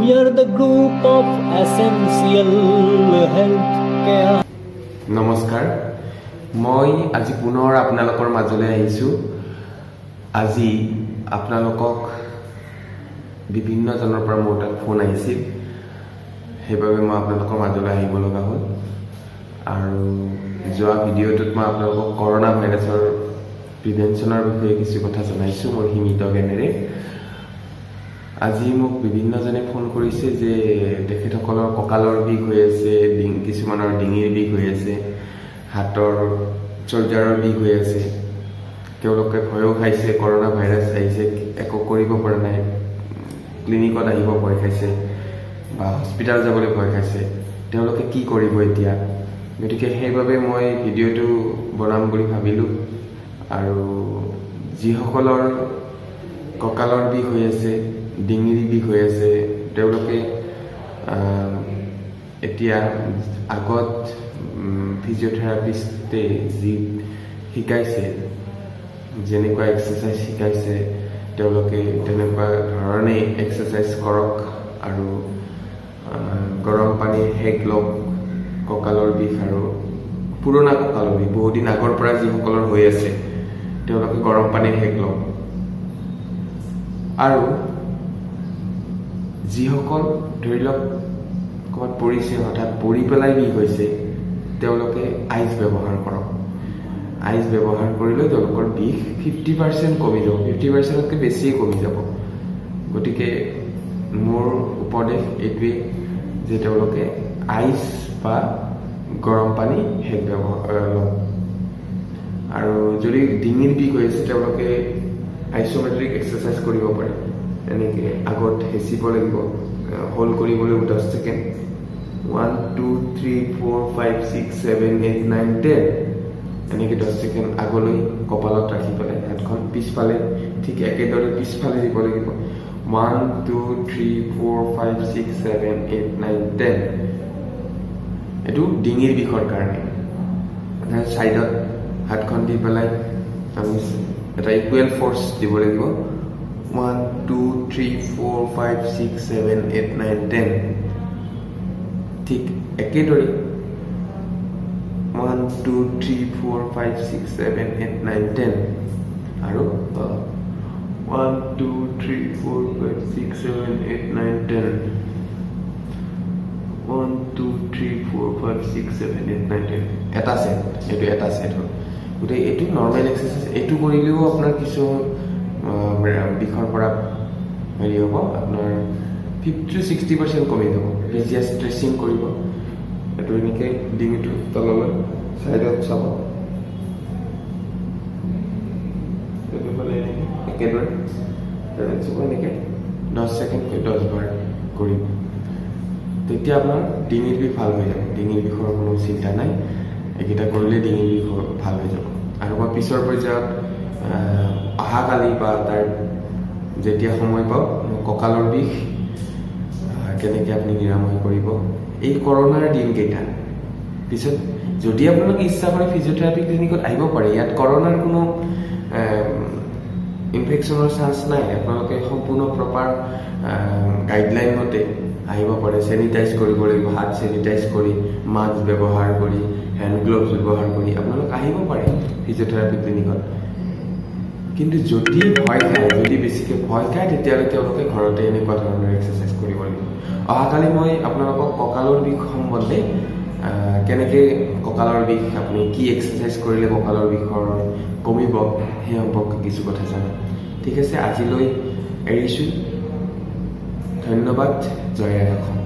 We are the group of essential health care. নমস্কাৰ মই আজি পুনৰ আপোনালোকৰ মাজলৈ আহিছোঁ আজি আপোনালোকক বিভিন্ন জনৰ পৰা মোৰ তাত ফোন আহিছিল সেইবাবে মই আপোনালোকৰ মাজলৈ আহিব লগা হ'ল আৰু যোৱা ভিডিঅ'টোত মই আপোনালোকক কৰোনা ভাইৰাছৰ প্ৰিভেনশ্যনৰ বিষয়ে কিছু কথা জনাইছোঁ মোৰ সীমিত জ্ঞানেৰে আজি মোক বিভিন্নজনে ফোন কৰিছে যে তেখেতসকলৰ কঁকালৰ বিষ হৈ আছে কিছুমানৰ ডিঙিৰ বিষ হৈ আছে হাতৰ চৰ্জাৰৰ বিষ হৈ আছে তেওঁলোকে ভয়ো খাইছে কৰোনা ভাইৰাছ আহিছে একো কৰিব পৰা নাই ক্লিনিকত আহিব ভয় খাইছে বা হস্পিটাল যাবলৈ ভয় খাইছে তেওঁলোকে কি কৰিব এতিয়া গতিকে সেইবাবে মই ভিডিঅ'টো বনাম বুলি ভাবিলোঁ আৰু যিসকলৰ কঁকালৰ বিষ হৈ আছে ডিঙিৰ বিষ হৈ আছে তেওঁলোকে এতিয়া আগত ফিজিঅ'থেৰাপিষ্টে যি শিকাইছে যেনেকুৱা এক্সাৰচাইজ শিকাইছে তেওঁলোকে তেনেকুৱা ধৰণেই এক্সাৰচাইজ কৰক আৰু গৰম পানীৰ সেক লওক কঁকালৰ বিষ আৰু পুৰণা কঁকালৰ বিষ বহুদিন আগৰ পৰা যিসকলৰ হৈ আছে তেওঁলোকে গৰম পানীৰ সেক লওক আৰু যিসকল ধৰি লওক ক'ৰবাত পৰিছে হঠাৎ পৰি পেলাই বিষ হৈছে তেওঁলোকে আইচ ব্যৱহাৰ কৰক আইচ ব্যৱহাৰ কৰিলে তেওঁলোকৰ বিষ 50% কমি যাব 50%তকৈ বেছিয়ে কমি যাব গতিকে মোৰ উপদেশ এইটোৱে যে তেওঁলোকে আইচ বা গৰম পানী সেক ব্যৱহাৰ লওক আৰু যদি ডিঙিৰ বিষ হৈ আছে তেওঁলোকে আইচ'মেট্ৰিক এক্সাৰচাইজ কৰিব পাৰে এনেকৈ আগত হেঁচিব লাগিব হোল্ড কৰিব লাগিব 10 ছেকেণ্ড 1 2 3 4 5 6 7 8 9 10 এনেকৈ 10 ছেকেণ্ড আগলৈ কপালত ৰাখি পেলাই হাতখন পিছফালে ঠিক একেদৰে পিছফালে দিব লাগিব 1 2 3 4 5 6 7 8 9 10 এইটো ডিঙিৰ বিষৰ কাৰণে ছাইডত হাতখন দি পেলাই আমি এটা ইকুৱেল ফ'ৰ্চ দিব লাগিব 1 2 3 4 5 6 7 8 9 10 ঠিক একেদৰে 1 2 3 4 5 6 7 8 9 10 আৰু 1 2 3 4 5 6 7 8 9 10 1 2 3 4 5 6 7 8 9 10 এটা সেট এইটো এটা সেট হ'ল গতিকে এইটো নৰ্মেল এক্সাৰচাইজ এইটো কৰিলেও আপোনাৰ কিছু বিষৰ পৰা হেৰি হ'ব আপোনাৰ 50-60% কমি যাব ভিজিয়া ষ্ট্ৰেচিং কৰিব এইটো এনেকৈ ডিঙিটো তললৈ ছাইডত চাব একেদৰে এনেকৈ 10 ছেকেণ্ডকৈ 10 বাৰ কৰিব তেতিয়া আপোনাৰ ডিঙিৰ বিষ ভাল হৈ যাব ডিঙিৰ বিষৰ কোনো চিন্তা নাই এইকেইটা কৰিলে ডিঙিৰ বিষ ভাল হৈ যাব আৰু মই পিছৰ পৰ্যায়ত অহাকালি বা তাৰ যেতিয়া সময় পাওঁ কঁকালৰ বিষ কেনেকৈ আপুনি নিৰাময় কৰিব এই কৰোনাৰ দিনকেইটা পিছত যদি আপোনালোকে ইচ্ছা কৰে ফিজিঅ'থেৰাপি ক্লিনিকত আহিব পাৰে ইয়াত কৰোনাৰ কোনো ইনফেকশ্যনৰ চান্স নাই আপোনালোকে সম্পূৰ্ণ প্ৰপাৰ গাইডলাইন মতে আহিব পাৰে চেনিটাইজ কৰিব লাগিব হাত চেনিটাইজ কৰি মাস্ক ব্যৱহাৰ কৰি হেণ্ড গ্লভছ ব্যৱহাৰ কৰি আপোনালোক আহিব পাৰে ফিজিঅ'থেৰাপি ক্লিনিকত কিন্তু যদি ভয় খায় যদি বেছিকৈ ভয় খায় তেতিয়াহ'লে তেওঁলোকে ঘৰতে এনেকুৱা ধৰণৰ এক্সাৰচাইজ কৰিব লাগিব অহাকালি মই আপোনালোকক কঁকালৰ বিষ সম্বন্ধে কেনেকৈ কঁকালৰ বিষ আপুনি কি এক্সাৰচাইজ কৰিলে কঁকালৰ বিষৰ কমিব সেই সম্পৰ্কে কিছু কথা জানো ঠিক আছে আজিলৈ এৰিছোঁ ধন্যবাদ জয় ৰাখক